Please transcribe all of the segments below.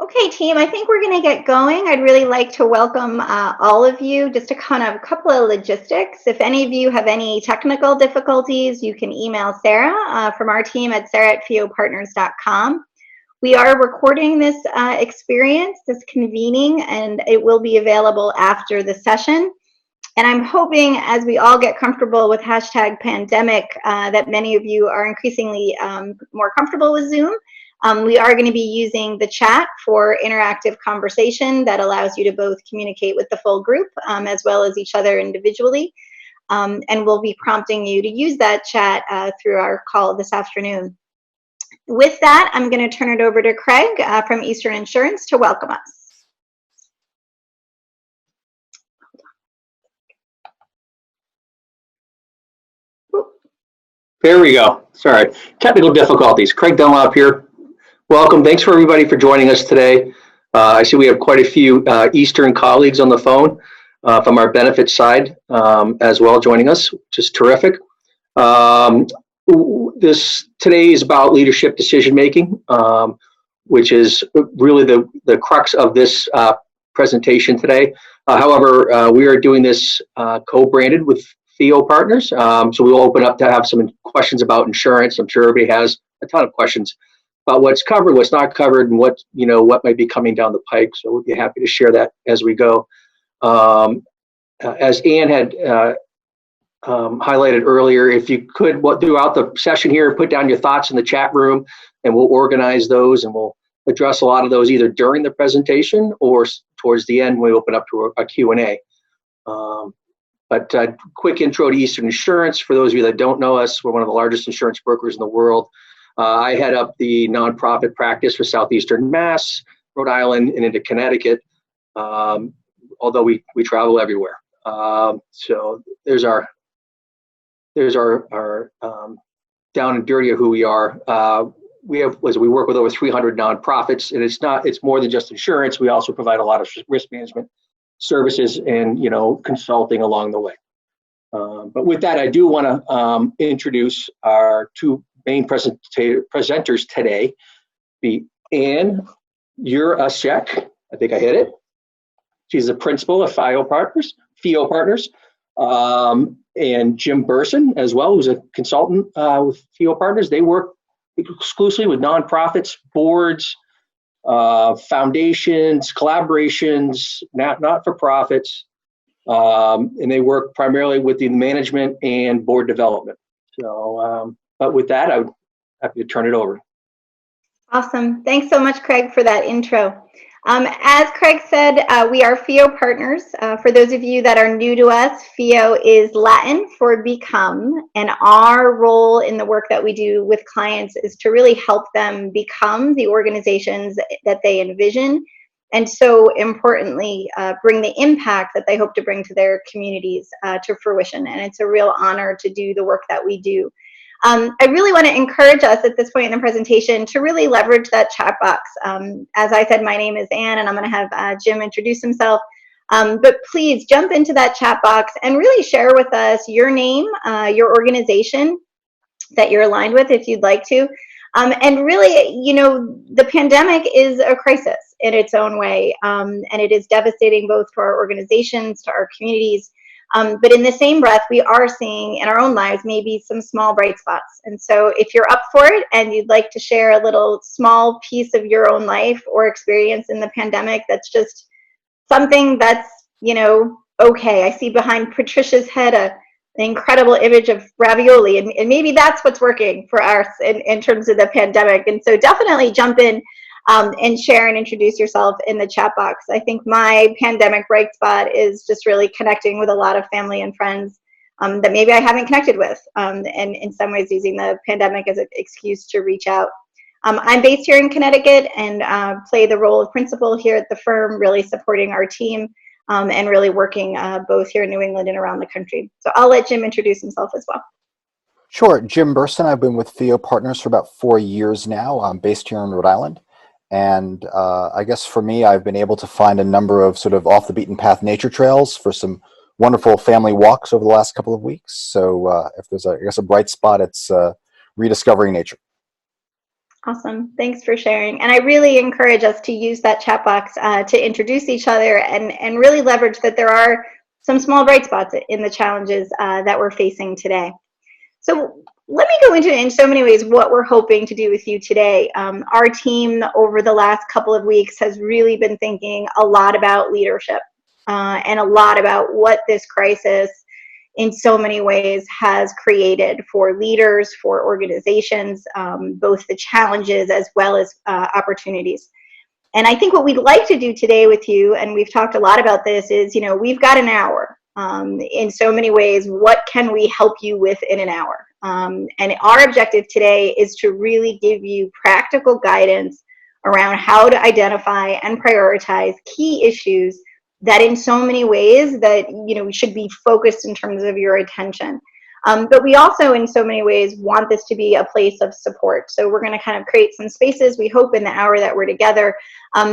Okay, team, I think we're going to get going. I'd really like to welcome all of you. Just a couple of logistics. If any of you have any technical difficulties, you can email Sarah from our team at sarah@fiopartners.com. We are recording this experience, this convening, and it will be available after the session. And I'm hoping as we all get comfortable with #pandemic that many of you are increasingly more comfortable with Zoom. We are going to be using the chat for interactive conversation that allows you to both communicate with the full group as well as each other individually. And we'll be prompting you to use that chat through our call this afternoon. With that, I'm going to turn it over to Craig from Eastern Insurance to welcome us. There we go. Sorry, technical difficulties. Craig Dunlop here. Welcome. Thanks for everybody for joining us today. I see we have quite a few Eastern colleagues on the phone from our benefits side as well joining us, which is terrific. Today is about leadership decision making, which is really the crux of this presentation today. However, we are doing this co-branded with FIO Partners, so we'll open up to have some questions about insurance. I'm sure everybody has a ton of questions about what's covered, what's not covered, and what might be coming down the pike. So we'll be happy to share that as we go. As Ann had highlighted earlier, if you could, throughout the session here, put down your thoughts in the chat room, and we'll organize those, and we'll address a lot of those either during the presentation or towards the end when we open up to a Q&A. But quick intro to Eastern Insurance. For those of you that don't know us, we're one of the largest insurance brokers in the world. I head up the nonprofit practice for Southeastern Mass, Rhode Island, and into Connecticut, although we travel everywhere. So there's our down and dirty of who we are. We work with over 300 nonprofits, and it's more than just insurance. We also provide a lot of risk management services and consulting along the way. But with that, I do want to introduce our two main presenters today. Be Ann Jurasek, I think I hit it. She's the principal of FIO Partners, and Jim Burson as well, who's a consultant with FIO Partners. They work exclusively with nonprofits, boards, foundations, collaborations, not-for-profits, and they work primarily with the management and board development. So, but with that, I would happy to turn it over. Awesome. Thanks so much, Craig, for that intro. As Craig said, we are FIO Partners. For those of you that are new to us, FIO is Latin for become, and our role in the work that we do with clients is to really help them become the organizations that they envision, and so importantly, bring the impact that they hope to bring to their communities to fruition. And it's a real honor to do the work that we do. I really want to encourage us at this point in the presentation to really leverage that chat box. As I said, my name is Ann, and I'm going to have Jim introduce himself. But please jump into that chat box and really share with us your name, your organization that you're aligned with if you'd like to. And really, the pandemic is a crisis in its own way, and it is devastating both to our organizations, to our communities. But in the same breath, we are seeing in our own lives maybe some small bright spots. And so if you're up for it and you'd like to share a little small piece of your own life or experience in the pandemic, that's just something that's, okay. I see behind Patricia's head an incredible image of ravioli, and maybe that's what's working for us in terms of the pandemic. And so definitely jump in and share and introduce yourself in the chat box. I think my pandemic bright spot is just really connecting with a lot of family and friends that maybe I haven't connected with, and in some ways using the pandemic as an excuse to reach out. I'm based here in Connecticut and play the role of principal here at the firm, really supporting our team and really working both here in New England and around the country. So I'll let Jim introduce himself as well. Sure. Jim Burson. I've been with FIO Partners for about 4 years now. I'm based here in Rhode Island. And I guess for me, I've been able to find a number of sort of off the beaten path nature trails for some wonderful family walks over the last couple of weeks. So if there's a bright spot, it's rediscovering nature. Awesome. Thanks for sharing. And I really encourage us to use that chat box to introduce each other and really leverage that there are some small bright spots in the challenges that we're facing today. So let me go into in so many ways what we're hoping to do with you today. Our team over the last couple of weeks has really been thinking a lot about leadership and a lot about what this crisis in so many ways has created for leaders, for organizations, both the challenges as well as opportunities. And I think what we'd like to do today with you, and we've talked a lot about this, is, we've got an hour. In so many ways, what can we help you with in an hour? And our objective today is to really give you practical guidance around how to identify and prioritize key issues that in so many ways that, should be focused in terms of your attention. But we also, in so many ways, want this to be a place of support. So we're going to kind of create some spaces, we hope, in the hour that we're together,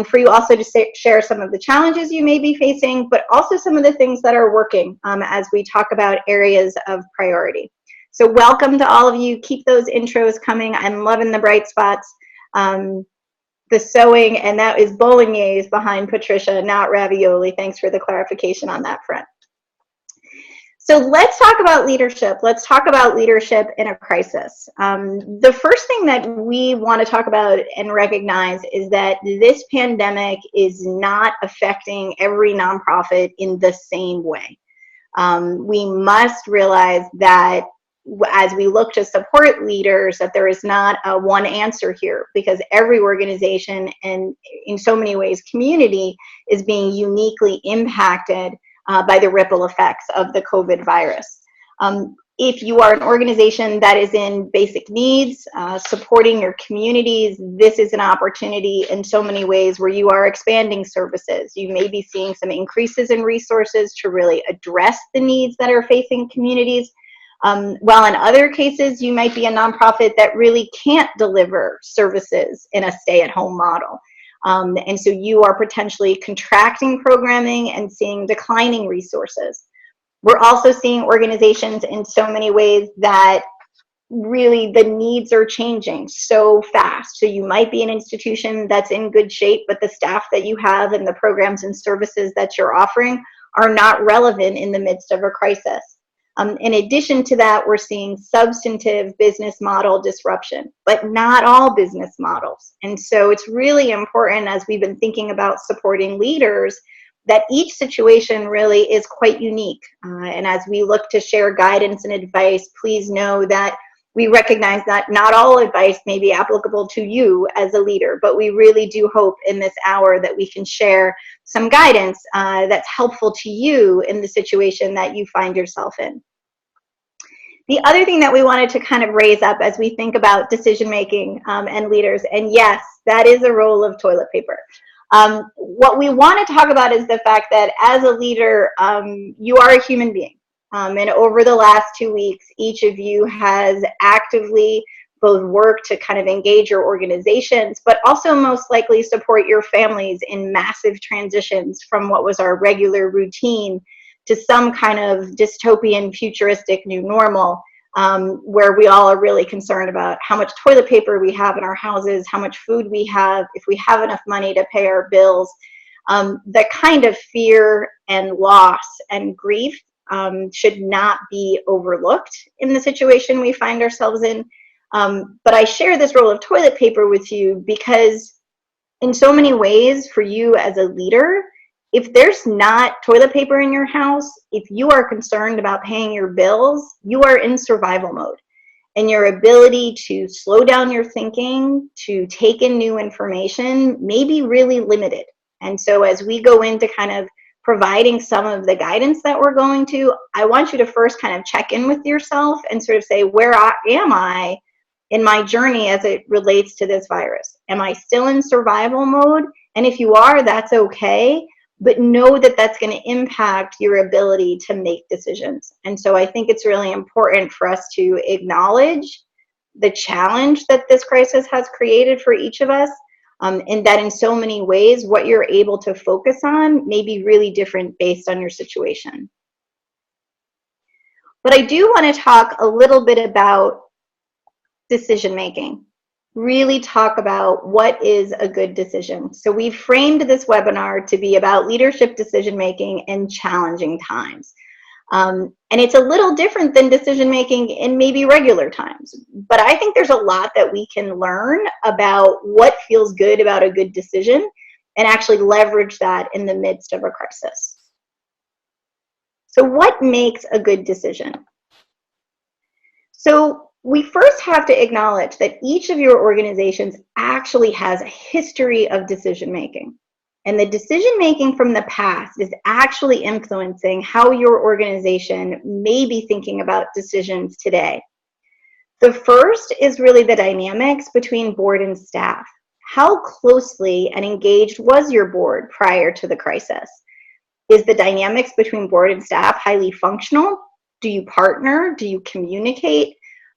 for you also to share some of the challenges you may be facing, but also some of the things that are working as we talk about areas of priority. So welcome to all of you. Keep those intros coming. I'm loving the bright spots. The sewing, and that is bolognese behind Patricia, not ravioli. Thanks for the clarification on that front. So let's talk about leadership. Let's talk about leadership in a crisis. The first thing that we want to talk about and recognize is that this pandemic is not affecting every nonprofit in the same way. We must realize that as we look to support leaders, that there is not a one answer here, because every organization and in so many ways community is being uniquely impacted by the ripple effects of the COVID virus. If you are an organization that is in basic needs, supporting your communities, this is an opportunity in so many ways where you are expanding services. You may be seeing some increases in resources to really address the needs that are facing communities. While in other cases, you might be a nonprofit that really can't deliver services in a stay-at-home model. And so you are potentially contracting programming and seeing declining resources. We're also seeing organizations in so many ways that really the needs are changing so fast. So you might be an institution that's in good shape, but the staff that you have and the programs and services that you're offering are not relevant in the midst of a crisis. In addition to that, we're seeing substantive business model disruption, but not all business models. And so it's really important, as we've been thinking about supporting leaders, that each situation really is quite unique. And as we look to share guidance and advice, please know that we recognize that not all advice may be applicable to you as a leader, but we really do hope in this hour that we can share some guidance that's helpful to you in the situation that you find yourself in. The other thing that we wanted to kind of raise up as we think about decision making and leaders, and yes, that is a role of toilet paper. What we want to talk about is the fact that as a leader, you are a human being. And over the last 2 weeks, each of you has actively both worked to kind of engage your organizations, but also most likely support your families in massive transitions from what was our regular routine to some kind of dystopian, futuristic new normal, where we all are really concerned about how much toilet paper we have in our houses, how much food we have, if we have enough money to pay our bills. The kind of fear and loss and grief should not be overlooked in the situation we find ourselves in. But I share this role of toilet paper with you because in so many ways for you as a leader, if there's not toilet paper in your house, if you are concerned about paying your bills, you are in survival mode. And your ability to slow down your thinking, to take in new information may be really limited. And so as we go into kind of providing some of the guidance that we're going to, I want you to first kind of check in with yourself and sort of say, where am I in my journey as it relates to this virus? Am I still in survival mode? And if you are, that's okay, but know that that's going to impact your ability to make decisions. And so I think it's really important for us to acknowledge the challenge that this crisis has created for each of us, and that in so many ways, what you're able to focus on may be really different based on your situation. But I do want to talk a little bit about decision making. really talk about what is a good decision. So we framed this webinar to be about leadership decision-making in challenging times. And it's a little different than decision-making in maybe regular times. But I think there's a lot that we can learn about what feels good about a good decision and actually leverage that in the midst of a crisis. So what makes a good decision? So we first have to acknowledge that each of your organizations actually has a history of decision-making. And the decision-making from the past is actually influencing how your organization may be thinking about decisions today. The first is really the dynamics between board and staff. How closely and engaged was your board prior to the crisis? Is the dynamics between board and staff highly functional? Do you partner? Do you communicate?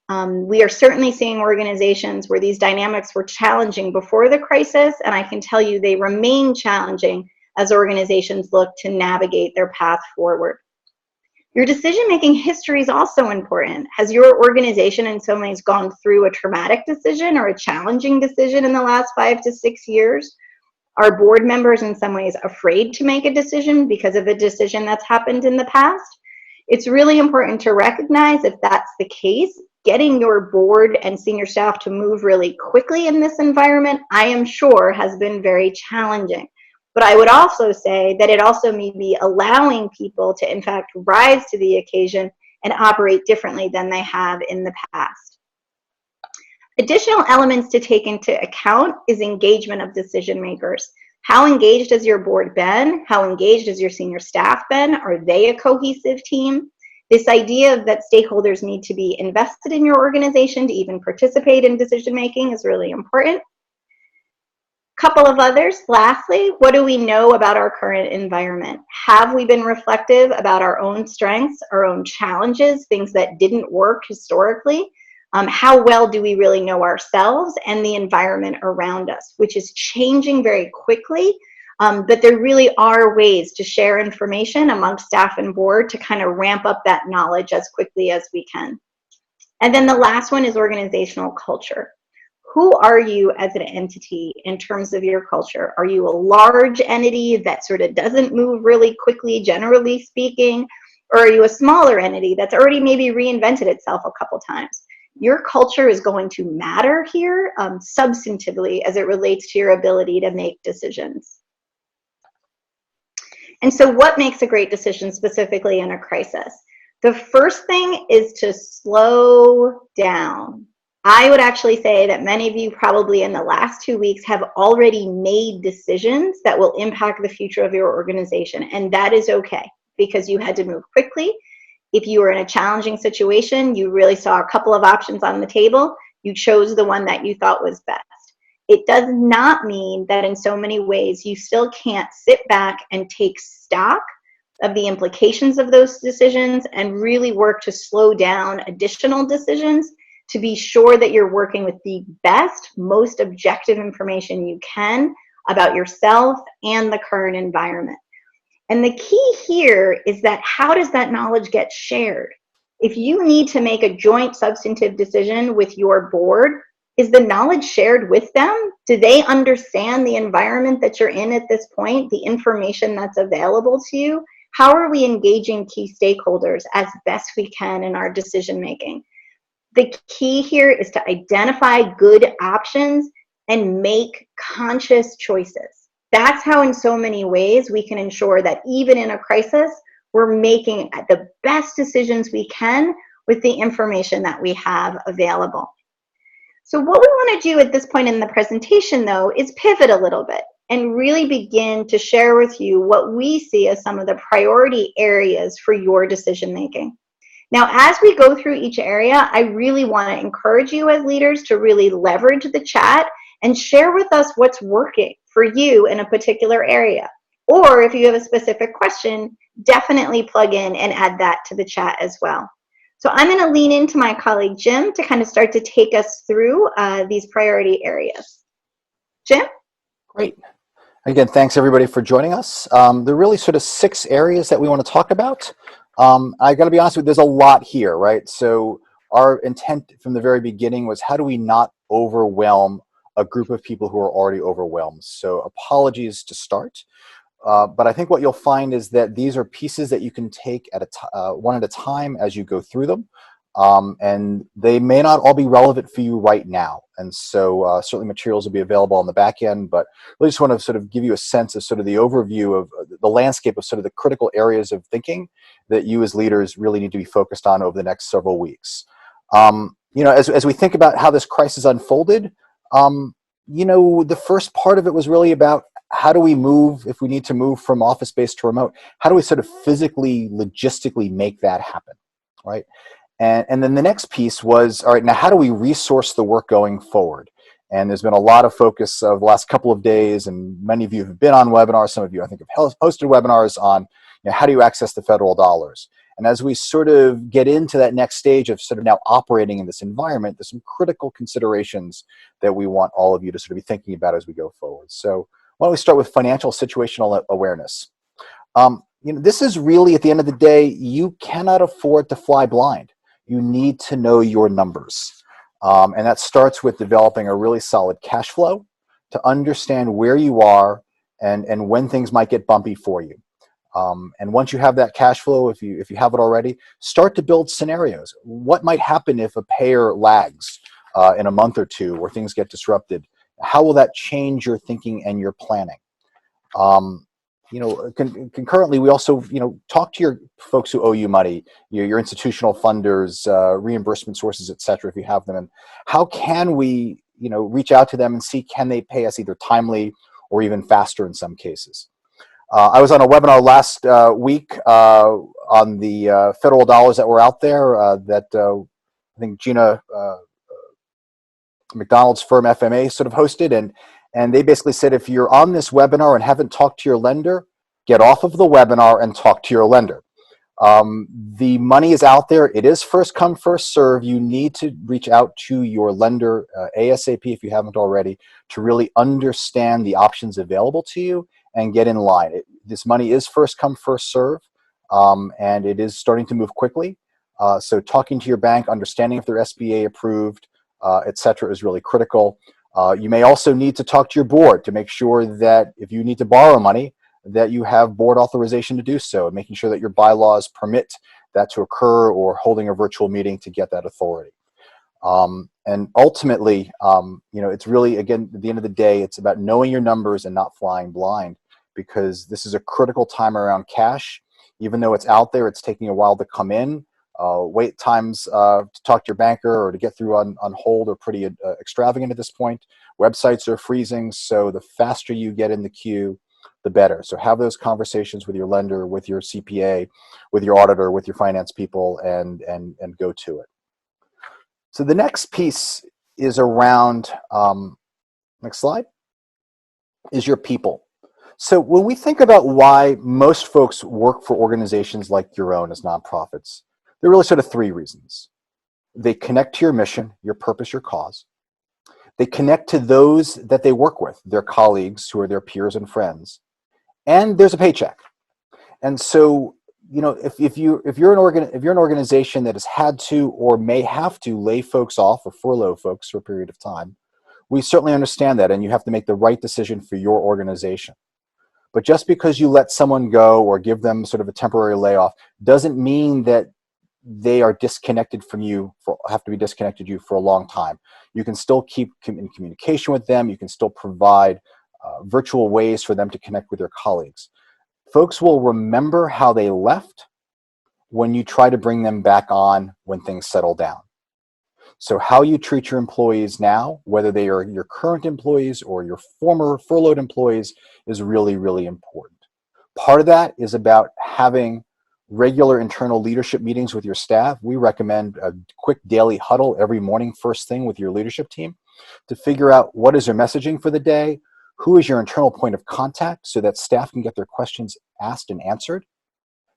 We are certainly seeing organizations where these dynamics were challenging before the crisis, and I can tell you they remain challenging as organizations look to navigate their path forward. Your decision-making history is also important. Has your organization in some ways gone through a traumatic decision or a challenging decision in the last 5 to 6 years? Are board members in some ways afraid to make a decision because of a decision that's happened in the past? It's really important to recognize if that's the case. Getting your board and senior staff to move really quickly in this environment, I am sure, has been very challenging. But I would also say that it also may be allowing people to, in fact, rise to the occasion and operate differently than they have in the past. Additional elements to take into account is engagement of decision makers. How engaged has your board been? How engaged has your senior staff been? Are they a cohesive team? This idea that stakeholders need to be invested in your organization to even participate in decision making is really important. Couple of others. Lastly, what do we know about our current environment? Have we been reflective about our own strengths, our own challenges, things that didn't work historically? How well do we really know ourselves and the environment around us, which is changing very quickly, but there really are ways to share information amongst staff and board to kind of ramp up that knowledge as quickly as we can. And then the last one is organizational culture. Who are you as an entity in terms of your culture? Are you a large entity that sort of doesn't move really quickly, generally speaking? Or are you a smaller entity that's already maybe reinvented itself a couple times? Your culture is going to matter here substantively as it relates to your ability to make decisions. And so what makes a great decision specifically in a crisis? The first thing is to slow down. I would actually say that many of you probably in the last 2 weeks have already made decisions that will impact the future of your organization, and that is okay because you had to move quickly. If you were in a challenging situation, you really saw a couple of options on the table, you chose the one that you thought was best. It does not mean that in so many ways you still can't sit back and take stock of the implications of those decisions and really work to slow down additional decisions to be sure that you're working with the best, most objective information you can about yourself and the current environment. And the key here is that how does that knowledge get shared? If you need to make a joint substantive decision with your board, is the knowledge shared with them? Do they understand the environment that you're in at this point, the information that's available to you? How are we engaging key stakeholders as best we can in our decision making? The key here is to identify good options and make conscious choices. That's how in so many ways we can ensure that even in a crisis, we're making the best decisions we can with the information that we have available. So what we want to do at this point in the presentation, though, is pivot a little bit and really begin to share with you what we see as some of the priority areas for your decision making. Now, as we go through each area, I really want to encourage you as leaders to really leverage the chat and share with us what's working for you in a particular area. Or if you have a specific question, definitely plug in and add that to the chat as well. So I'm going to lean into my colleague Jim to kind of start to take us through these priority areas. Jim? Great. Again, thanks everybody for joining us. There are really sort of 6 areas that we want to talk about. I got to be honest with you, there's a lot here, right? So our intent from the very beginning was how do we not overwhelm a group of people who are already overwhelmed. So apologies to start. But I think what you'll find is that these are pieces that you can take at one at a time as you go through them. And they may not all be relevant for you right now. And so certainly materials will be available on the back end, but really just want to sort of give you a sense of sort of the overview of the landscape of sort of the critical areas of thinking that you as leaders really need to be focused on over the next several weeks. As we think about how this crisis unfolded, the first part of it was really about how do we move, if we need to move from office-based to remote, how do we sort of physically, logistically make that happen, right? And then the next piece was, all right, now how do we resource the work going forward? And there's been a lot of focus of the last couple of days, and many of you have been on webinars, some of you I think have hosted webinars on how do you access the federal dollars? And as we sort of get into that next stage of sort of now operating in this environment, there's some critical considerations that we want all of you to sort of be thinking about as we go forward. So why don't we start with financial situational awareness? This is really, at the end of the day, you cannot afford to fly blind. You need to know your numbers. And that starts with developing a really solid cash flow to understand where you are and when things might get bumpy for you. And once you have that cash flow, if you have it already, start to build scenarios. What might happen if a payer lags in a month or two or things get disrupted? How will that change your thinking and your planning? Concurrently, we also, talk to your folks who owe you money, your institutional funders, reimbursement sources, et cetera, if you have them. And how can we, reach out to them and see, can they pay us either timely or even faster in some cases? I was on a webinar last week on the federal dollars that were out there that I think Gina McDonald's firm FMA sort of hosted, and they basically said, if you're on this webinar and haven't talked to your lender, get off of the webinar and talk to your lender. The money is out there. It is first come, first serve. You need to reach out to your lender ASAP if you haven't already to really understand the options available to you and get in line. This money is first come, first serve, and it is starting to move quickly. So talking to your bank, understanding if they're SBA approved, et cetera, is really critical. You may also need to talk to your board to make sure that if you need to borrow money, that you have board authorization to do so, and making sure that your bylaws permit that to occur, or holding a virtual meeting to get that authority. And ultimately, it's really, again, at the end of the day, it's about knowing your numbers and not flying blind, because this is a critical time around cash. Even though it's out there, it's taking a while to come in. Wait times to talk to your banker or to get through on hold are pretty extravagant at this point. Websites are freezing, so the faster you get in the queue, the better. So have those conversations with your lender, with your CPA, with your auditor, with your finance people, and go to it. So the next piece is around, next slide, is your people. So when we think about why most folks work for organizations like your own as nonprofits, there are really sort of three reasons. They connect to your mission, your purpose, your cause. They connect to those that they work with, their colleagues who are their peers and friends. And there's a paycheck. And so, if you're an organization that has had to or may have to lay folks off or furlough folks for a period of time, we certainly understand that, and you have to make the right decision for your organization. But just because you let someone go or give them sort of a temporary layoff doesn't mean that they are disconnected from you, have to be disconnected you for a long time. You can still keep in communication with them. You can still provide virtual ways for them to connect with their colleagues. Folks will remember how they left when you try to bring them back on when things settle down. So how you treat your employees now, whether they are your current employees or your former furloughed employees, is really, really important. Part of that is about having regular internal leadership meetings with your staff. We recommend a quick daily huddle every morning, first thing, with your leadership team to figure out what is your messaging for the day, who is your internal point of contact, so that staff can get their questions asked and answered,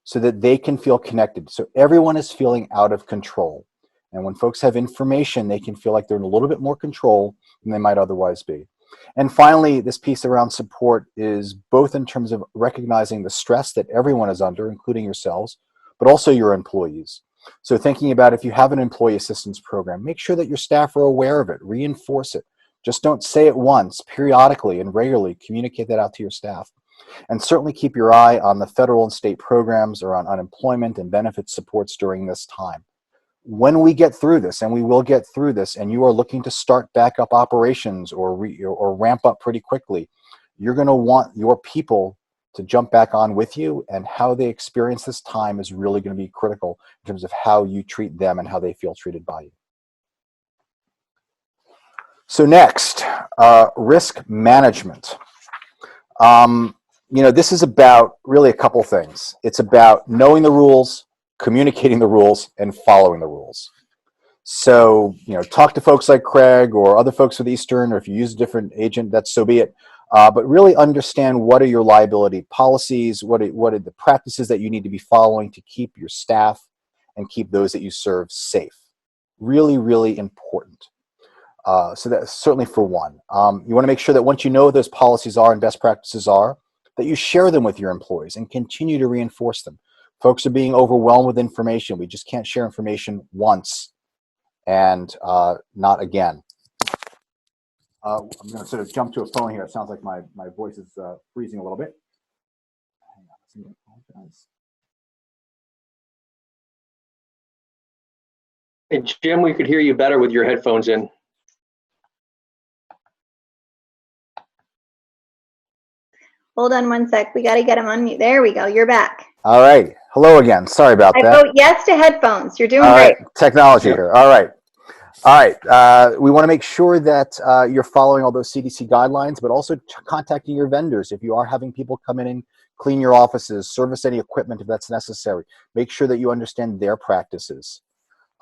so that they can feel connected. So everyone is feeling out of control. And when folks have information, they can feel like they're in a little bit more control than they might otherwise be. And finally, this piece around support is both in terms of recognizing the stress that everyone is under, including yourselves, but also your employees. So thinking about if you have an employee assistance program, make sure that your staff are aware of it, reinforce it. Just don't say it once, periodically and regularly communicate that out to your staff. And certainly keep your eye on the federal and state programs around unemployment and benefit supports during this time. When we get through this, and we will get through this, and you are looking to start back up operations or ramp up pretty quickly, you're going to want your people to jump back on with you, and how they experience this time is really going to be critical in terms of how you treat them and how they feel treated by you. So next, risk management. This is about really a couple things. It's about knowing the rules, communicating the rules, and following the rules. So, talk to folks like Craig or other folks with Eastern, or if you use a different agent, that's so be it. But really understand what are your liability policies, what are the practices that you need to be following to keep your staff and keep those that you serve safe. Really, really important. So that's certainly for one. You want to make sure that once you know what those policies are and best practices are, that you share them with your employees and continue to reinforce them. Folks are being overwhelmed with information. We just can't share information once and not again. I'm going to sort of jump to a phone here. It sounds like my voice is freezing a little bit. Hang on, I apologize. Hey, Jim, we could hear you better with your headphones in. Hold on one sec. We got to get him on mute. There we go. You're back. All right. Hello again. Sorry about that. I vote yes to headphones. You're doing All great. right. Technology here. All right. All right. We want to make sure that you're following all those CDC guidelines, but also contacting your vendors. If you are having people come in and clean your offices, service any equipment if that's necessary, make sure that you understand their practices.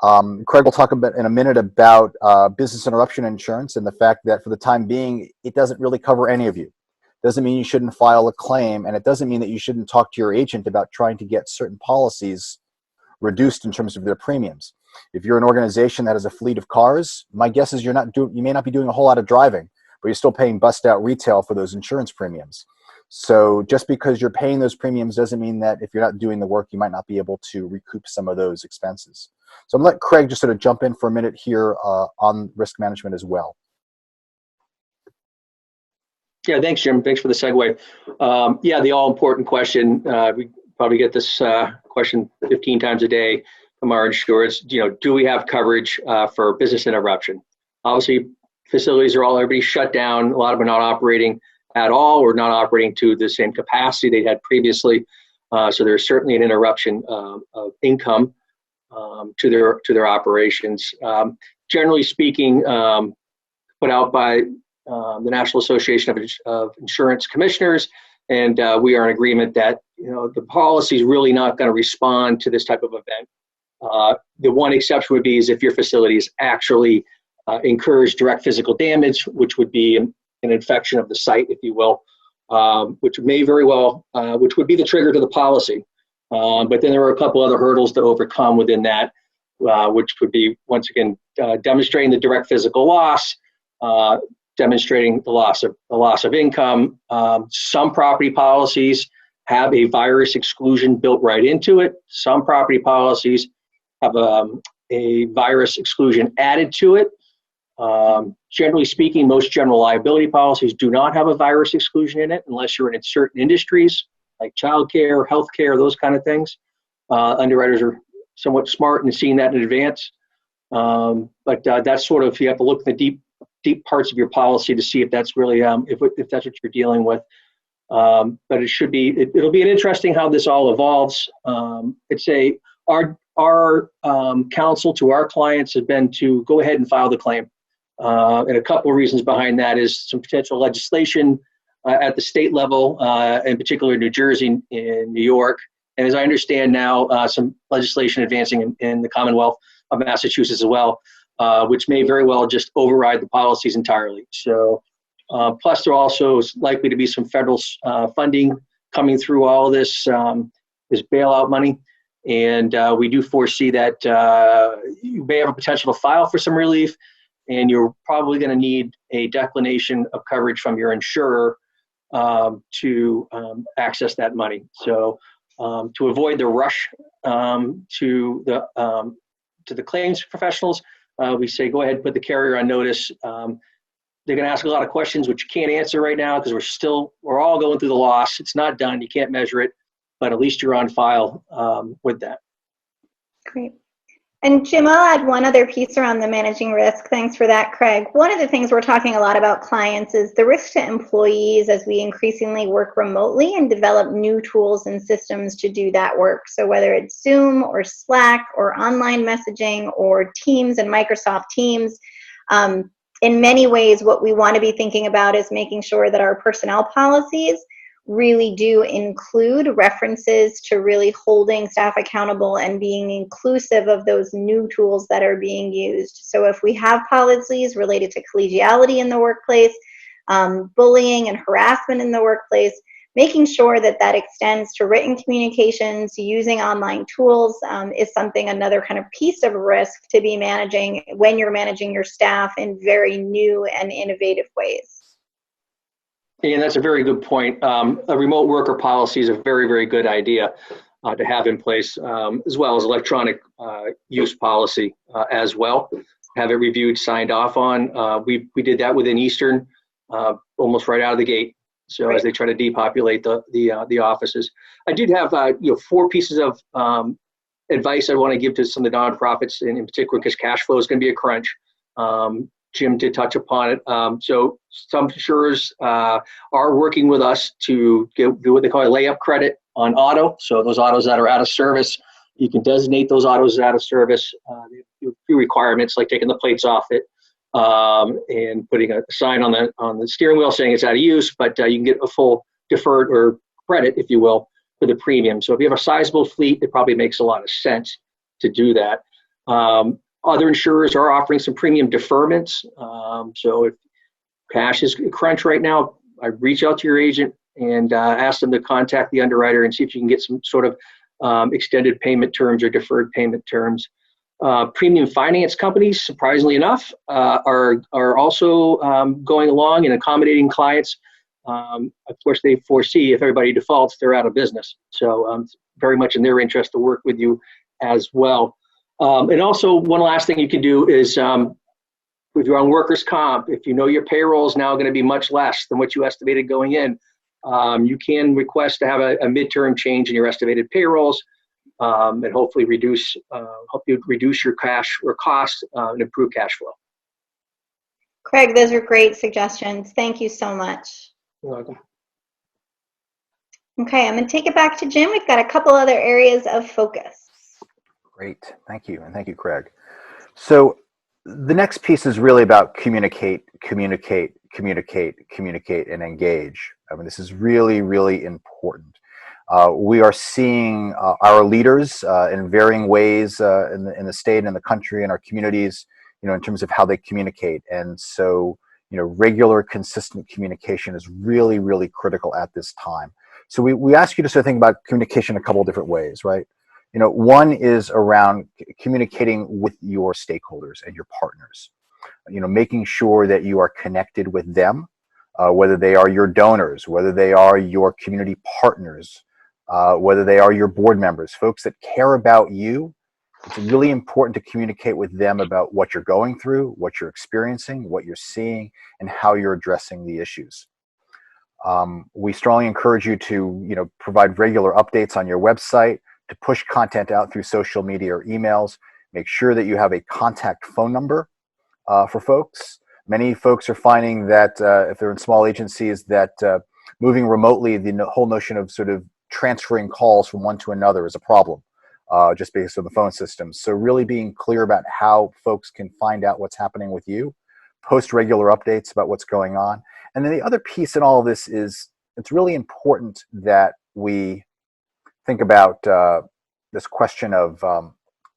Craig will talk about in a minute about business interruption insurance and the fact that for the time being, it doesn't really cover any of you. Doesn't mean you shouldn't file a claim, and it doesn't mean that you shouldn't talk to your agent about trying to get certain policies reduced in terms of their premiums. If you're an organization that has a fleet of cars, my guess is you may not be doing a whole lot of driving, but you're still paying bust out retail for those insurance premiums. So just because you're paying those premiums doesn't mean that if you're not doing the work, you might not be able to recoup some of those expenses. So I'm going to let Craig just sort of jump in for a minute here on risk management as well. Yeah, thanks, Jim. Thanks for the segue. The all-important question. We probably get this question 15 times a day from our insurers. Do we have coverage for business interruption? Obviously, facilities everybody's shut down. A lot of them are not operating at all, or not operating to the same capacity they had previously. So there's certainly an interruption of income to their operations. Generally speaking, put out by the National Association of Insurance Commissioners, and we are in agreement that the policy is really not going to respond to this type of event. The one exception would be is if your facilities actually incurs direct physical damage, which would be an infection of the site, if you will, which may very well, which would be the trigger to the policy. But then there are a couple other hurdles to overcome within that, which would be, once again, demonstrating the direct physical loss, demonstrating the loss of income. Some property policies have a virus exclusion built right into it. Some property policies have a virus exclusion added to it. Generally speaking, most general liability policies do not have a virus exclusion in it unless you're in certain industries like childcare, healthcare, those kind of things. Underwriters are somewhat smart in seeing that in advance. But that's sort of, you have to look at the deep parts of your policy to see if that's really, if that's what you're dealing with. But it'll be an interesting how this all evolves. Our counsel to our clients has been to go ahead and file the claim. And a couple of reasons behind that is some potential legislation at the state level, in particular New Jersey and New York. And as I understand now, some legislation advancing in the Commonwealth of Massachusetts as well, which may very well just override the policies entirely. So plus there also is likely to be some federal funding coming through all of this bailout money. And we do foresee that you may have a potential to file for some relief, and you're probably going to need a declination of coverage from your insurer to access that money. So To avoid the rush to the claims professionals, we say go ahead and put the carrier on notice. They're going to ask a lot of questions which you can't answer right now because we're all going through the loss. It's not done. You can't measure it, but at least you're on file with that. Great. And Jim, I'll add one other piece around the managing risk. Thanks for that, Craig. One of the things we're talking a lot about clients is the risk to employees as we increasingly work remotely and develop new tools and systems to do that work. So whether it's Zoom or Slack or online messaging or Teams and Microsoft Teams, in many ways, what we want to be thinking about is making sure that our personnel policies really do include references to really holding staff accountable and being inclusive of those new tools that are being used. So if we have policies related to collegiality in the workplace, bullying and harassment in the workplace, making sure that that extends to written communications, using online tools is something, another kind of piece of risk to be managing when you're managing your staff in very new and innovative ways. And that's a very good point. A remote worker policy is a very, very good idea to have in place, as well as electronic use policy as well. Have it reviewed, signed off on. We did that within Eastern almost right out of the gate. So as they try to depopulate the offices, I did have 4 pieces of advice I want to give to some of the nonprofits, and in particular because cash flow is going to be a crunch. Jim did touch upon it. So some insurers are working with us to do what they call a layup credit on auto. So those autos that are out of service, you can designate those autos as out of service. They have a few requirements like taking the plates off it and putting a sign on the steering wheel saying it's out of use, but you can get a full deferred or credit, if you will, for the premium. So if you have a sizable fleet, it probably makes a lot of sense to do that. Other insurers are offering some premium deferments. So if cash is crunch right now, I reach out to your agent and ask them to contact the underwriter and see if you can get some sort of extended payment terms or deferred payment terms. Premium finance companies, surprisingly enough, are also going along and accommodating clients. Of course, they foresee if everybody defaults, they're out of business. So it's very much in their interest to work with you as well. And also, one last thing you can do is if you're on workers' comp, if you know your payroll is now going to be much less than what you estimated going in, you can request to have a midterm change in your estimated payrolls and hopefully help you reduce your cash or costs and improve cash flow. Craig, those are great suggestions. Thank you so much. You're welcome. Okay, I'm going to take it back to Jim. We've got a couple other areas of focus. Great, thank you, and thank you, Craig. So the next piece is really about communicate, and engage. I mean, this is really, really important. We are seeing our leaders in varying ways in the state and in the country and our communities, in terms of how they communicate. And so, regular, consistent communication is really, really critical at this time. So we ask you to sort of think about communication a couple of different ways, right? One is around communicating with your stakeholders and your partners, making sure that you are connected with them, whether they are your donors, whether they are your community partners, whether they are your board members, folks that care about you. It's really important to communicate with them about what you're going through, what you're experiencing, what you're seeing, and how you're addressing the issues. We strongly encourage you to, provide regular updates on your website, to push content out through social media or emails. Make sure that you have a contact phone number for folks. Many folks are finding that if they're in small agencies, that moving remotely, the whole notion of sort of transferring calls from one to another is a problem, just based on the phone system. So really being clear about how folks can find out what's happening with you, post regular updates about what's going on. And then the other piece in all of this is it's really important that we think about this question of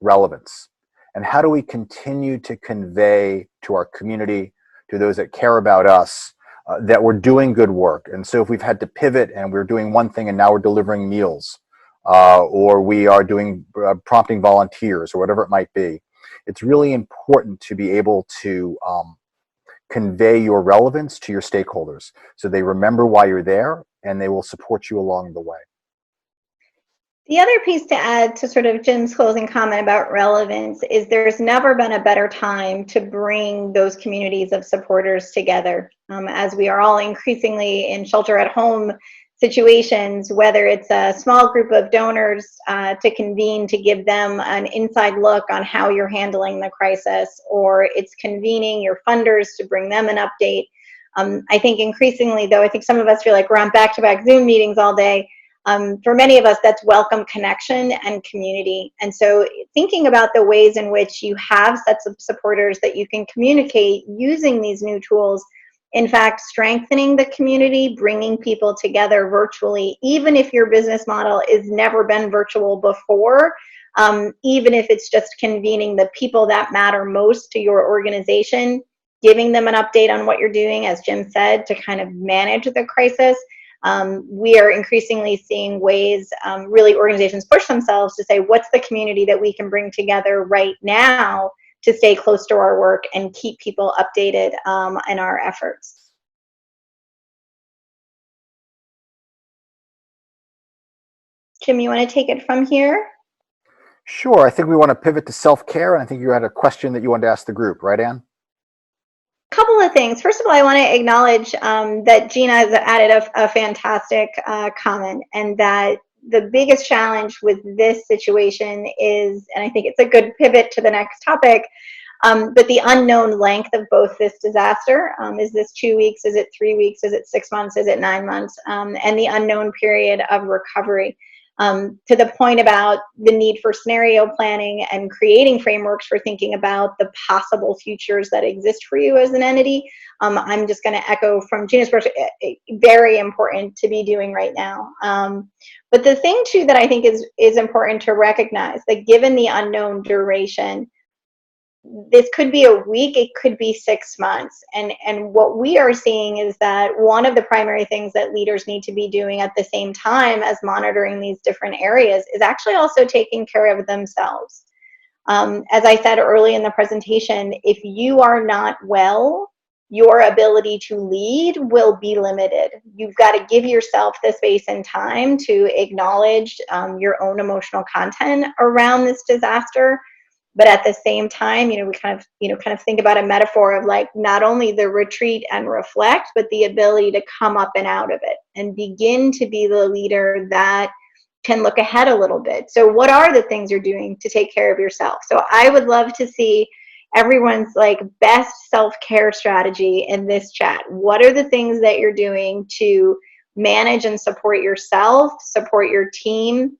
relevance, and how do we continue to convey to our community, to those that care about us, that we're doing good work. And so if we've had to pivot and we're doing one thing and now we're delivering meals, or we are doing prompting volunteers or whatever it might be, it's really important to be able to convey your relevance to your stakeholders so they remember why you're there and they will support you along the way. The other piece to add to sort of Jim's closing comment about relevance is there's never been a better time to bring those communities of supporters together. As we are all increasingly in shelter at home situations, whether it's a small group of donors to convene to give them an inside look on how you're handling the crisis, or it's convening your funders to bring them an update. I think increasingly, though, I think some of us feel like we're on back-to-back Zoom meetings all day. For many of us, that's welcome connection and community. And so thinking about the ways in which you have sets of supporters that you can communicate using these new tools, in fact, strengthening the community, bringing people together virtually, even if your business model has never been virtual before, even if it's just convening the people that matter most to your organization, giving them an update on what you're doing, as Jim said, to kind of manage the crisis. We are increasingly seeing ways really organizations push themselves to say, what's the community that we can bring together right now to stay close to our work and keep people updated in our efforts. Jim, you want to take it from here? Sure. I think we want to pivot to self-care, and I think you had a question that you wanted to ask the group, right, Anne? Couple of things. First of all, I want to acknowledge that Gina has added a fantastic comment, and that the biggest challenge with this situation is, and I think it's a good pivot to the next topic, but the unknown length of both this disaster. Is this 2 weeks? Is it 3 weeks? Is it 6 months? Is it 9 months? And the unknown period of recovery. To the point about the need for scenario planning and creating frameworks for thinking about the possible futures that exist for you as an entity, I'm just going to echo from Gina's perspective, very important to be doing right now. But the thing too that I think is important to recognize, that given the unknown duration, this could be a week, it could be 6 months. And what we are seeing is that one of the primary things that leaders need to be doing at the same time as monitoring these different areas is actually also taking care of themselves. As I said early in the presentation, if you are not well, your ability to lead will be limited. You've got to give yourself the space and time to acknowledge your own emotional content around this disaster. But at the same time, we kind of think about a metaphor of like not only the retreat and reflect, but the ability to come up and out of it and begin to be the leader that can look ahead a little bit. So what are the things you're doing to take care of yourself? So I would love to see everyone's like best self-care strategy in this chat. What are the things that you're doing to manage and support yourself, support your team?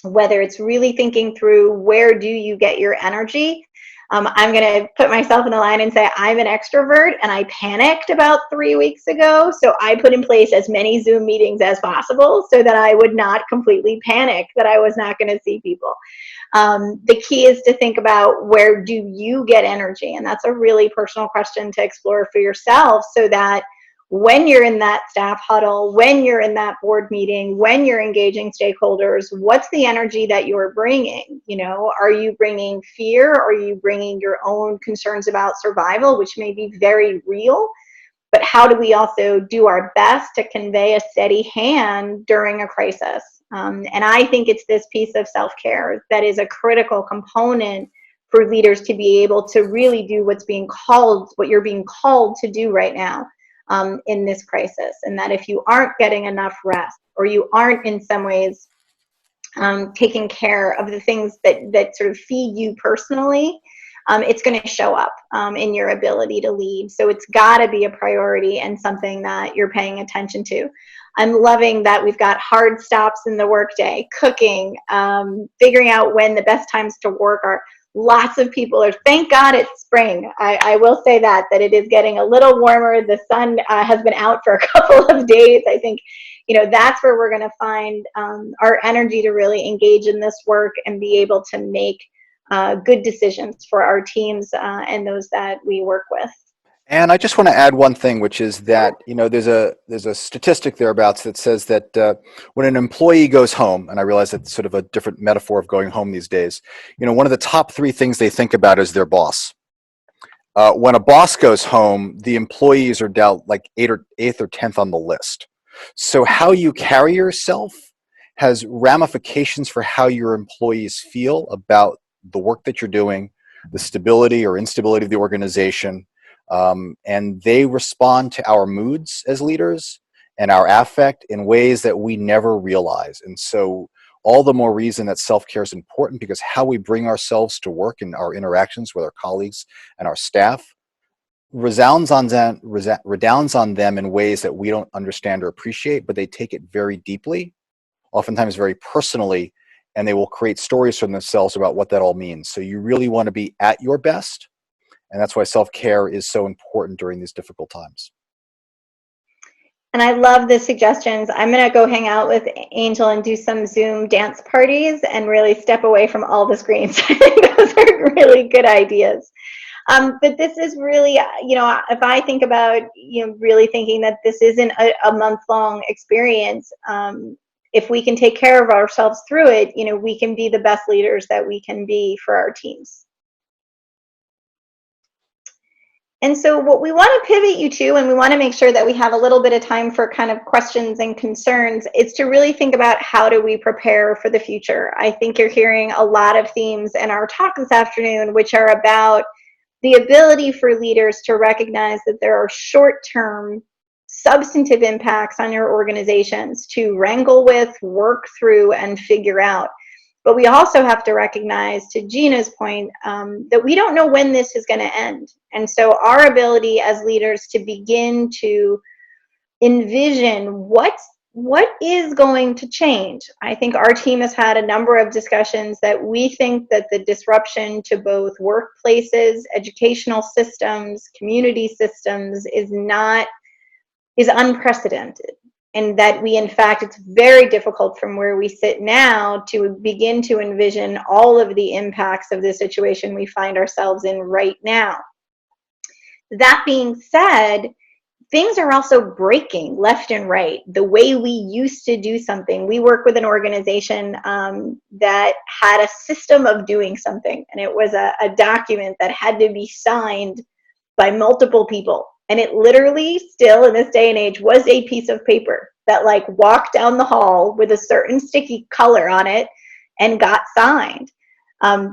Whether it's really thinking through where do you get your energy. I'm going to put myself in the line and say I'm an extrovert, and I panicked about 3 weeks ago. So I put in place as many Zoom meetings as possible so that I would not completely panic that I was not going to see people. The key is to think about where do you get energy? And that's a really personal question to explore for yourself, so that when you're in that staff huddle, when you're in that board meeting, when you're engaging stakeholders, what's the energy that you're bringing? Are you bringing fear? Are you bringing your own concerns about survival, which may be very real? But how do we also do our best to convey a steady hand during a crisis? And I think it's this piece of self-care that is a critical component for leaders to be able to really do what you're being called to do right now. In this crisis, and that if you aren't getting enough rest, or you aren't in some ways taking care of the things that sort of feed you personally, it's going to show up in your ability to lead. So it's got to be a priority and something that you're paying attention to. I'm loving that we've got hard stops in the workday, cooking, figuring out when the best times to work are. Lots of people thank God it's spring. I will say that it is getting a little warmer. The sun has been out for a couple of days. I think, that's where we're going to find our energy to really engage in this work and be able to make good decisions for our teams and those that we work with. And I just want to add one thing, which is that, there's a statistic thereabouts that says that when an employee goes home, and I realize that's sort of a different metaphor of going home these days, one of the top 3 things they think about is their boss. When a boss goes home, the employees are down like 8th or 10th on the list. So how you carry yourself has ramifications for how your employees feel about the work that you're doing, the stability or instability of the organization, and they respond to our moods as leaders and our affect in ways that we never realize. And so all the more reason that self-care is important, because how we bring ourselves to work and our interactions with our colleagues and our staff redounds on them in ways that we don't understand or appreciate, but they take it very deeply, oftentimes very personally, and they will create stories for themselves about what that all means. So you really want to be at your best, and that's why self-care is so important during these difficult times. And I love the suggestions. I'm going to go hang out with Angel and do some Zoom dance parties and really step away from all the screens. I think those are really good ideas. But this is really, if I think about, really thinking that this isn't a month-long experience, if we can take care of ourselves through it, we can be the best leaders that we can be for our teams. And so what we want to pivot you to, and we want to make sure that we have a little bit of time for kind of questions and concerns, is to really think about how do we prepare for the future. I think you're hearing a lot of themes in our talk this afternoon, which are about the ability for leaders to recognize that there are short-term substantive impacts on your organizations to wrangle with, work through, and figure out. But we also have to recognize, to Gina's point, that we don't know when this is going to end. And so our ability as leaders to begin to envision what is going to change. I think our team has had a number of discussions that we think that the disruption to both workplaces, educational systems, community systems is unprecedented. And that we, in fact, it's very difficult from where we sit now to begin to envision all of the impacts of the situation we find ourselves in right now. That being said, things are also breaking left and right. The way we used to do something, we work with an organization that had a system of doing something, and it was a document that had to be signed by multiple people. And it literally still in this day and age was a piece of paper that walked down the hall with a certain sticky color on it and got signed.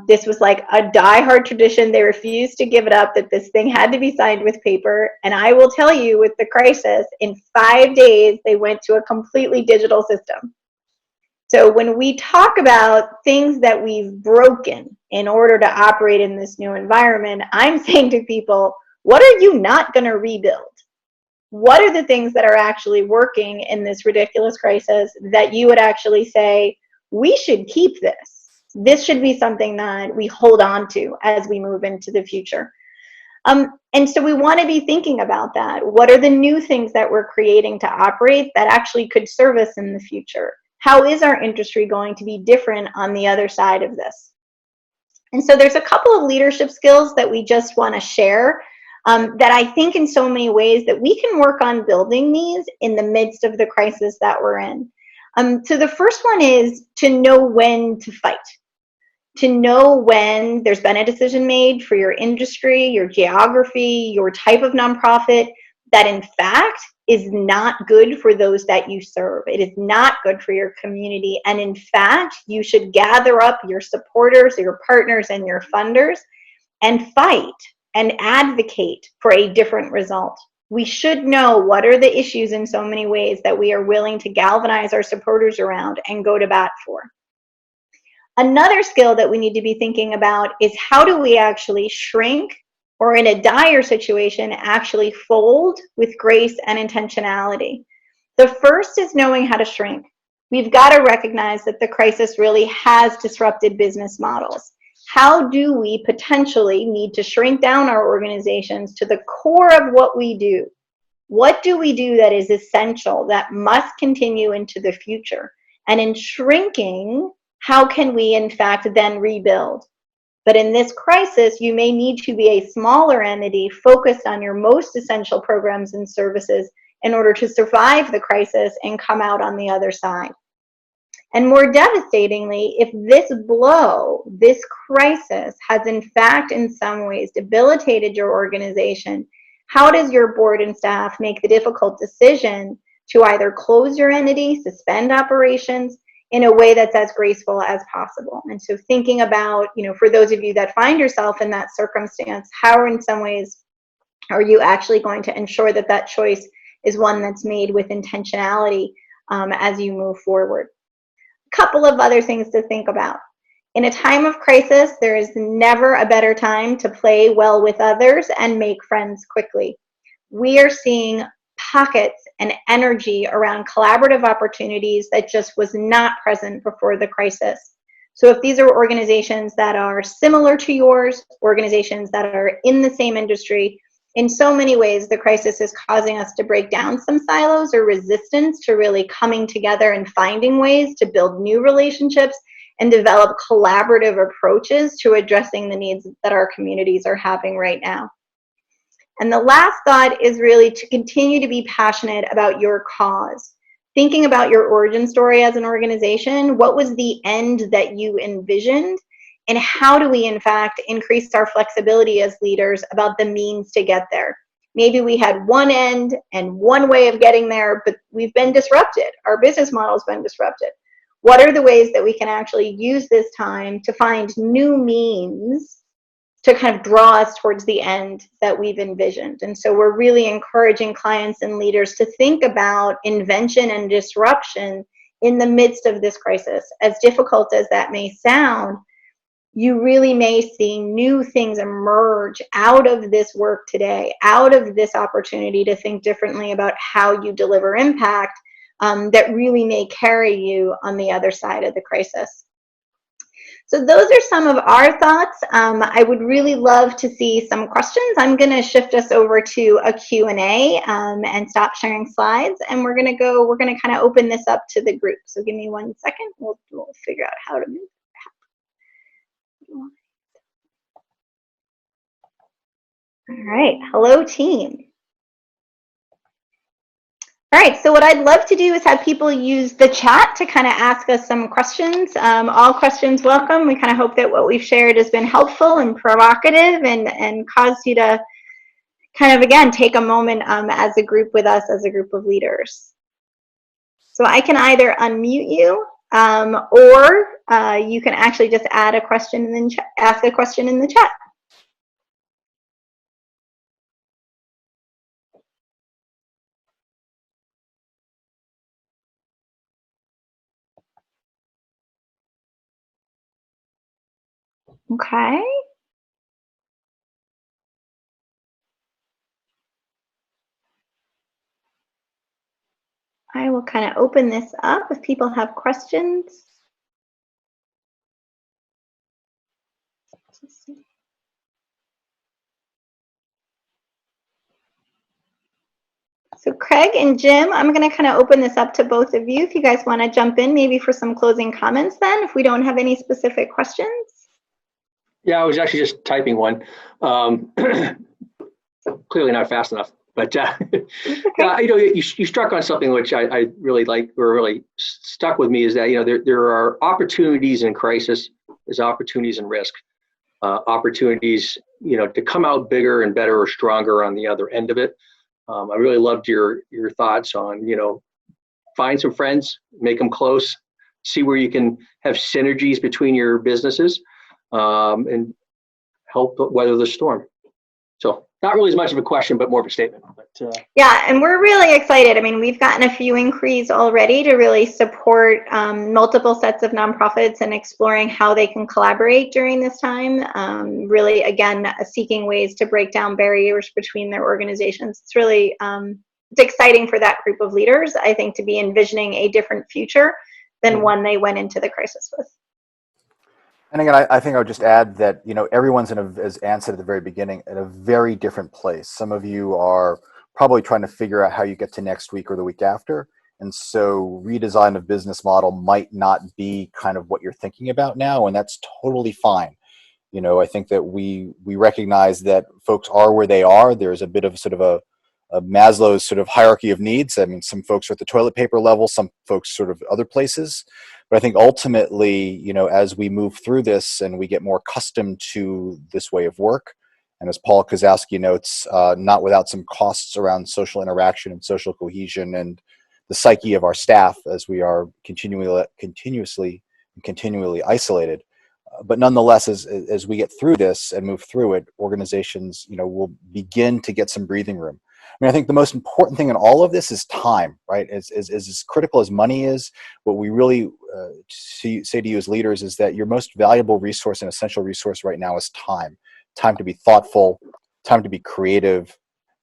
This was a diehard tradition. They refused to give it up, that this thing had to be signed with paper. And I will tell you, with the crisis, in 5 days, they went to a completely digital system. So when we talk about things that we've broken in order to operate in this new environment, I'm saying to people, what are you not going to rebuild? What are the things that are actually working in this ridiculous crisis that you would actually say, we should keep this? This should be something that we hold on to as we move into the future. And so we want to be thinking about that. What are the new things that we're creating to operate that actually could serve us in the future? How is our industry going to be different on the other side of this? And so there's a couple of leadership skills that we just want to share that I think in so many ways that we can work on building these in the midst of the crisis that we're in. So the first one is to know when to fight. To know when there's been a decision made for your industry, your geography, your type of nonprofit, that in fact is not good for those that you serve. It is not good for your community. And in fact, you should gather up your supporters, your partners, and your funders and fight and advocate for a different result. We should know what are the issues in so many ways that we are willing to galvanize our supporters around and go to bat for. Another skill that we need to be thinking about is how do we actually shrink, or in a dire situation, actually fold with grace and intentionality. The first is knowing how to shrink. We've got to recognize that the crisis really has disrupted business models. How do we potentially need to shrink down our organizations to the core of what we do? What do we do that is essential, that must continue into the future? And in shrinking, how can we, in fact, then rebuild? But in this crisis, you may need to be a smaller entity focused on your most essential programs and services in order to survive the crisis and come out on the other side. And more devastatingly, if this blow, this crisis has in fact in some ways debilitated your organization, how does your board and staff make the difficult decision to either close your entity, suspend operations, in a way that's as graceful as possible. And so thinking about, for those of you that find yourself in that circumstance, how in some ways are you actually going to ensure that that choice is one that's made with intentionality as you move forward? A couple of other things to think about. In a time of crisis, there is never a better time to play well with others and make friends quickly. We are seeing pockets and energy around collaborative opportunities that just was not present before the crisis. So if these are organizations that are similar to yours, organizations that are in the same industry, in so many ways, the crisis is causing us to break down some silos or resistance to really coming together and finding ways to build new relationships and develop collaborative approaches to addressing the needs that our communities are having right now. And the last thought is really to continue to be passionate about your cause. Thinking about your origin story as an organization, what was the end that you envisioned? And how do we, in fact, increase our flexibility as leaders about the means to get there? Maybe we had one end and one way of getting there, but we've been disrupted. Our business model's been disrupted. What are the ways that we can actually use this time to find new means to kind of draw us towards the end that we've envisioned? And so we're really encouraging clients and leaders to think about invention and disruption in the midst of this crisis. As difficult as that may sound, you really may see new things emerge out of this work today, out of this opportunity to think differently about how you deliver impact that really may carry you on the other side of the crisis. So those are some of our thoughts. I would really love to see some questions. I'm going to shift us over to a Q&A and stop sharing slides, and we're going to kind of open this up to the group. So give me 1 second. We'll figure out how to move. All right, hello team. All right, so what I'd love to do is have people use the chat to kind of ask us some questions. All questions welcome. We kind of hope that what we've shared has been helpful and provocative and caused you to kind of, again, take a moment as a group with us, as a group of leaders. So I can either unmute you or you can actually just add a question and then ask a question in the chat. Okay. I will kind of open this up if people have questions. Let's see. So Craig and Jim, I'm going to kind of open this up to both of you if you guys want to jump in maybe for some closing comments then, if we don't have any specific questions. Yeah, I was actually just typing one. Clearly not fast enough, but Okay. you struck on something which I really like, or really stuck with me, is that there are opportunities in crisis, there's opportunities in risk, opportunities to come out bigger and better or stronger on the other end of it. I really loved your thoughts on find some friends, make them close, see where you can have synergies between your businesses, and help weather the storm. So not really as much of a question, but more of a statement. But, yeah, and we're really excited. I mean, we've gotten a few inquiries already to really support multiple sets of nonprofits and exploring how they can collaborate during this time. Really, again, seeking ways to break down barriers between their organizations. It's really it's exciting for that group of leaders, I think, to be envisioning a different future than one they went into the crisis with. And again, I think I would just add that, everyone's as Ann said at the very beginning, in a very different place. Some of you are probably trying to figure out how you get to next week or the week after. And so redesign of business model might not be kind of what you're thinking about now, and that's totally fine. I think that we recognize that folks are where they are. There's a bit of sort of a Maslow's sort of hierarchy of needs. I mean, some folks are at the toilet paper level, some folks sort of other places. But I think ultimately, as we move through this and we get more accustomed to this way of work, and as Paul Kozowski notes, not without some costs around social interaction and social cohesion and the psyche of our staff as we are continually isolated. But nonetheless, as we get through this and move through it, organizations, will begin to get some breathing room. I mean, I think the most important thing in all of this is time, right? As critical as money is, what we really say to you as leaders is that your most valuable resource and essential resource right now is time. Time to be thoughtful, time to be creative,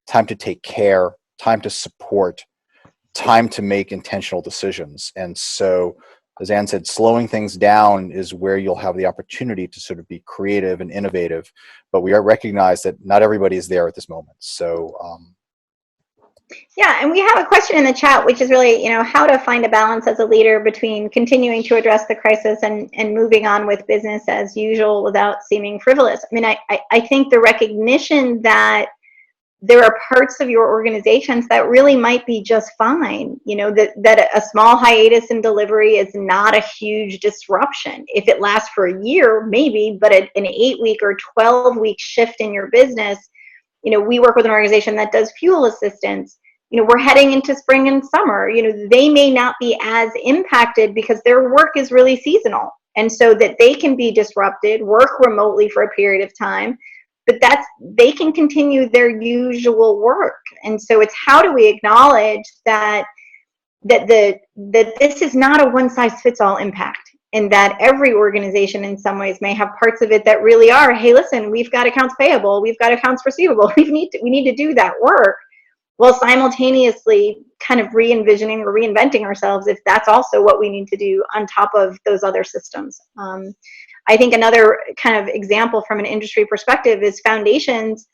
time to take care, time to support, time to make intentional decisions. And so, as Anne said, slowing things down is where you'll have the opportunity to sort of be creative and innovative. But we recognize that not everybody is there at this moment. So, yeah, and we have a question in the chat, which is really, how to find a balance as a leader between continuing to address the crisis and moving on with business as usual without seeming frivolous. I mean, I think the recognition that there are parts of your organizations that really might be just fine, that a small hiatus in delivery is not a huge disruption. If it lasts for a year, maybe, but an 8-week or 12-week shift in your business, we work with an organization that does fuel assistance. We're heading into spring and summer. They may not be as impacted because their work is really seasonal. And so that they can be disrupted, work remotely for a period of time, but they can continue their usual work. And so it's how do we acknowledge that this is not a one-size-fits-all impact, and that every organization in some ways may have parts of it that really are, hey, listen, we've got accounts payable, we've got accounts receivable, we need to do that work, while simultaneously kind of re-envisioning or reinventing ourselves if that's also what we need to do on top of those other systems. I think another kind of example from an industry perspective is foundations,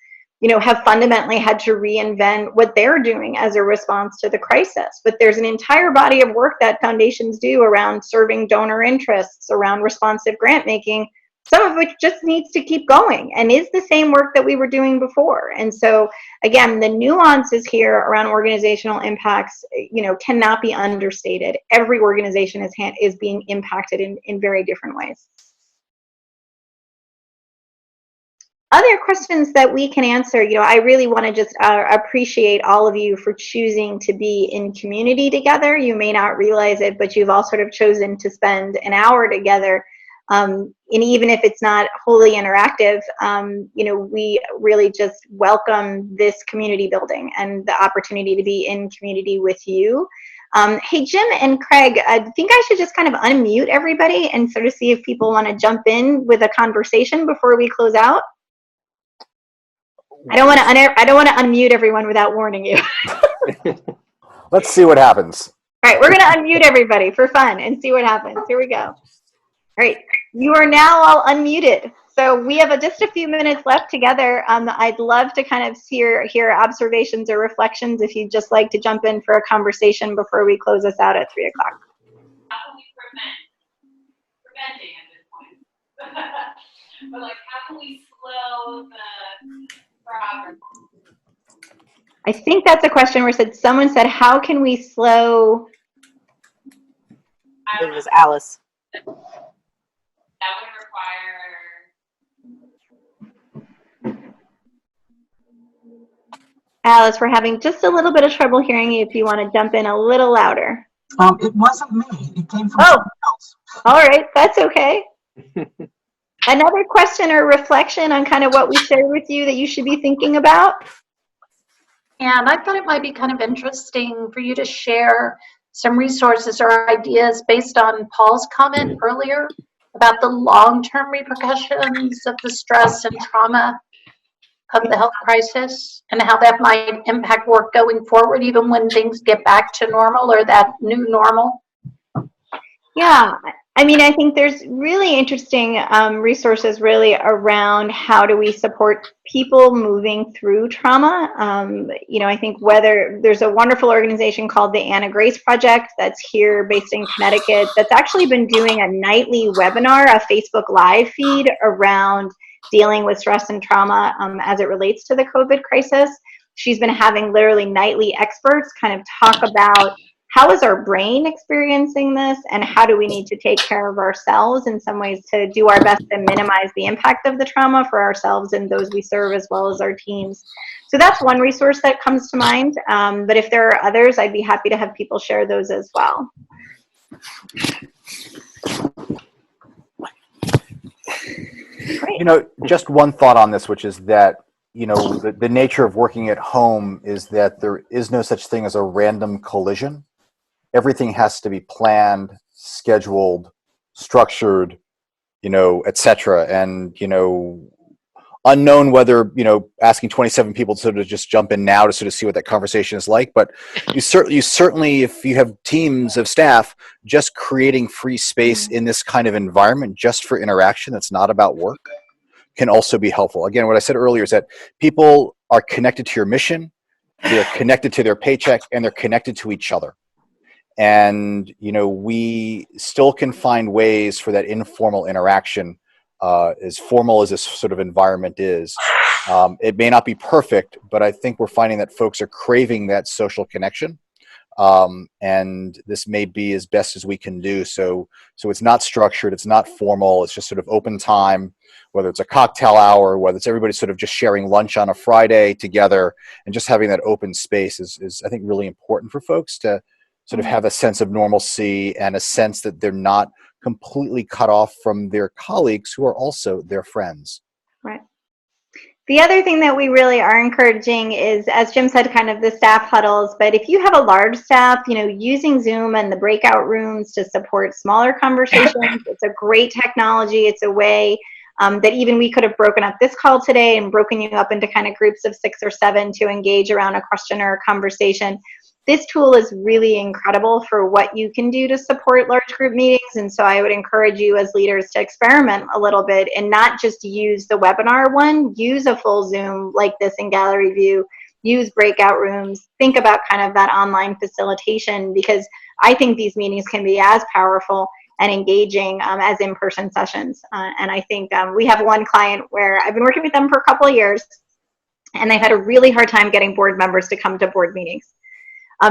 have fundamentally had to reinvent what they're doing as a response to the crisis. But there's an entire body of work that foundations do around serving donor interests, around responsive grant making, some of which just needs to keep going and is the same work that we were doing before. And so, again, the nuances here around organizational impacts, cannot be understated. Every organization is being impacted in very different ways. Other questions that we can answer, I really want to just appreciate all of you for choosing to be in community together. You may not realize it, but you've all sort of chosen to spend an hour together. And even if it's not wholly interactive, we really just welcome this community building and the opportunity to be in community with you. Hey, Jim and Craig, I think I should just kind of unmute everybody and sort of see if people want to jump in with a conversation before we close out. I don't want to unmute everyone without warning you. Let's see what happens. All right, we're going to unmute everybody for fun and see what happens. Here we go. All right, you are now all unmuted. So we have just a few minutes left together. I'd love to kind of hear observations or reflections if you'd just like to jump in for a conversation before we close us out at 3 o'clock. How can we preventing at this point? But how can we slow the progress? I think that's a question where someone said, how can we slow? It was Alice. That would require. Alice, we're having just a little bit of trouble hearing you if you want to jump in a little louder. It wasn't me. It came from someone else. All right, that's okay. Another question or reflection on kind of what we shared with you that you should be thinking about? And I thought it might be kind of interesting for you to share some resources or ideas based on Paul's comment earlier about the long-term repercussions of the stress and trauma of the health crisis and how that might impact work going forward, even when things get back to normal or that new normal. Yeah, I mean, I think there's really interesting resources really around how do we support people moving through trauma. I think whether there's a wonderful organization called the Anna Grace Project that's here based in Connecticut that's actually been doing a nightly webinar, a Facebook Live feed around dealing with stress and trauma as it relates to the COVID crisis. She's been having literally nightly experts kind of talk about how is our brain experiencing this and how do we need to take care of ourselves in some ways to do our best to minimize the impact of the trauma for ourselves and those we serve as well as our teams. So that's one resource that comes to mind. But if there are others, I'd be happy to have people share those as well. Great. You know, just one thought on this, which is that, you know, the nature of working at home is that there is no such thing as a random collision. Everything has to be planned, scheduled, structured, you know, et cetera. And, you know, unknown whether, you know, asking 27 people to sort of just jump in now to sort of see what that conversation is like. But you certainly, if you have teams of staff, just creating free space in this kind of environment just for interaction that's not about work can also be helpful. Again, what I said earlier is that people are connected to your mission, they're connected to their paycheck, and they're connected to each other. And, you know, we still can find ways for that informal interaction, as formal as this sort of environment is. It may not be perfect, but I think we're finding that folks are craving that social connection. And this may be as best as we can do. So it's not structured, it's not formal, it's just sort of open time, whether it's a cocktail hour, whether it's everybody sort of just sharing lunch on a Friday together, and just having that open space is I think, really important for folks to sort of have a sense of normalcy and a sense that they're not completely cut off from their colleagues who are also their friends. Right. The other thing that we really are encouraging is, as Jim said, kind of the staff huddles. But if you have a large staff, you know, using Zoom and the breakout rooms to support smaller conversations, it's a great technology. It's a way that even we could have broken up this call today and broken you up into kind of groups of 6 or 7 to engage around a question or a conversation. This tool is really incredible for what you can do to support large group meetings. And so I would encourage you as leaders to experiment a little bit and not just use the webinar one, use a full Zoom like this in Gallery View, use breakout rooms, think about kind of that online facilitation, because I think these meetings can be as powerful and engaging as in-person sessions. And I think we have one client where I've been working with them for a couple of years, and they've had a really hard time getting board members to come to board meetings.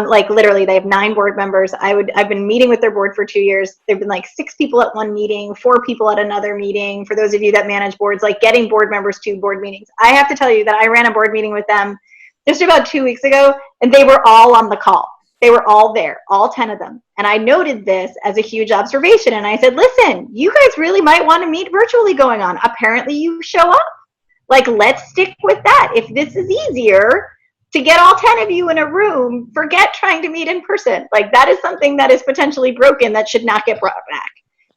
Like literally, they have 9 board members. I've been meeting with their board for 2 years. There've been like 6 people at one meeting, 4 people at another meeting. For those of you that manage boards, like getting board members to board meetings. I have to tell you that I ran a board meeting with them just about 2 weeks ago, and they were all on the call. They were all there, all 10 of them. And I noted this as a huge observation. And I said, listen, you guys really might want to meet virtually going on. Apparently you show up. Like, let's stick with that. If this is easier to get all 10 of you in a room, forget trying to meet in person. Like, that is something that is potentially broken that should not get brought back,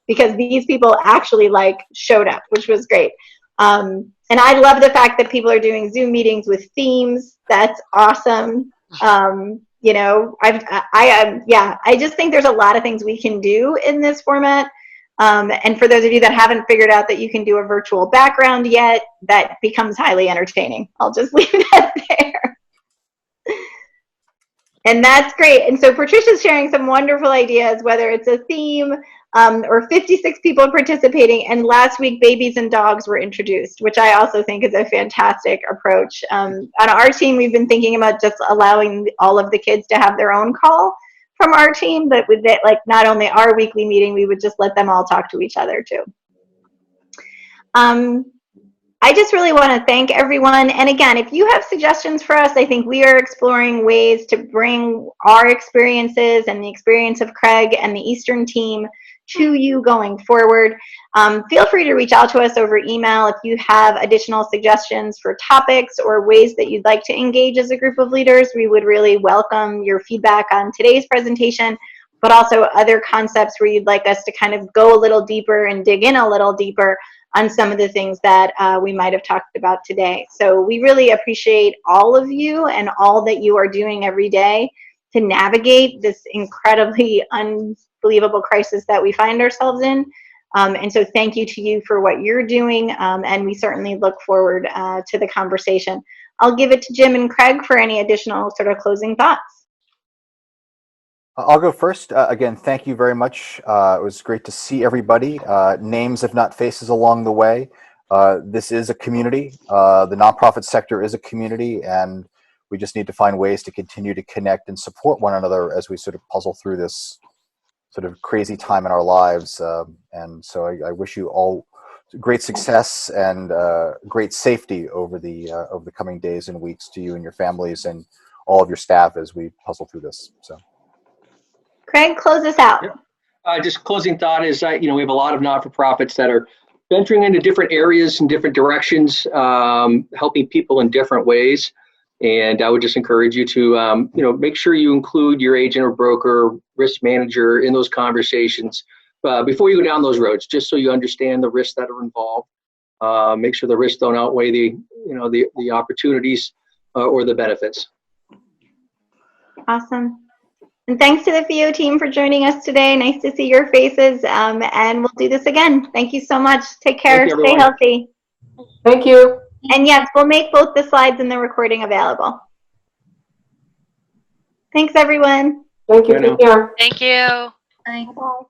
because these people actually like showed up, which was great. And I love the fact that people are doing Zoom meetings with themes. That's awesome. You know, I just think there's a lot of things we can do in this format. And for those of you that haven't figured out that you can do a virtual background yet, that becomes highly entertaining. I'll just leave that there. And that's great. And so Patricia's sharing some wonderful ideas, whether it's a theme or 56 people participating. And last week, babies and dogs were introduced, which I also think is a fantastic approach. On our team, we've been thinking about just allowing all of the kids to have their own call from our team, but with it, like not only our weekly meeting, we would just let them all talk to each other too. I just really want to thank everyone. And again, if you have suggestions for us, I think we are exploring ways to bring our experiences and the experience of Craig and the Eastern team to you going forward. Feel free to reach out to us over email if you have additional suggestions for topics or ways that you'd like to engage as a group of leaders. We would really welcome your feedback on today's presentation, but also other concepts where you'd like us to kind of go a little deeper and dig in a little deeper on some of the things that we might have talked about today. So we really appreciate all of you and all that you are doing every day to navigate this incredibly unbelievable crisis that we find ourselves in. And so thank you to you for what you're doing, and we certainly look forward to the conversation. I'll give it to Jim and Craig for any additional sort of closing thoughts. I'll go first. Again, thank you very much. It was great to see everybody. Names, if not faces, along the way. This is a community. The nonprofit sector is a community, and we just need to find ways to continue to connect and support one another as we sort of puzzle through this sort of crazy time in our lives. And so I wish you all great success and great safety over the coming days and weeks to you and your families and all of your staff as we puzzle through this. So, Craig, close us out. Just closing thought is, we have a lot of not-for-profits that are venturing into different areas and different directions, helping people in different ways. And I would just encourage you to, make sure you include your agent or broker, risk manager in those conversations before you go down those roads, just so you understand the risks that are involved. Make sure the risks don't outweigh the opportunities or the benefits. Awesome. And thanks to the FIO team for joining us today. Nice to see your faces. And we'll do this again. Thank you so much. Take care. Thank you, Stay everyone. healthy. Thank you. And yes, we'll make both the slides and the recording available. Thanks, everyone. Thank you. Bye now. Take care. Thank you. Bye.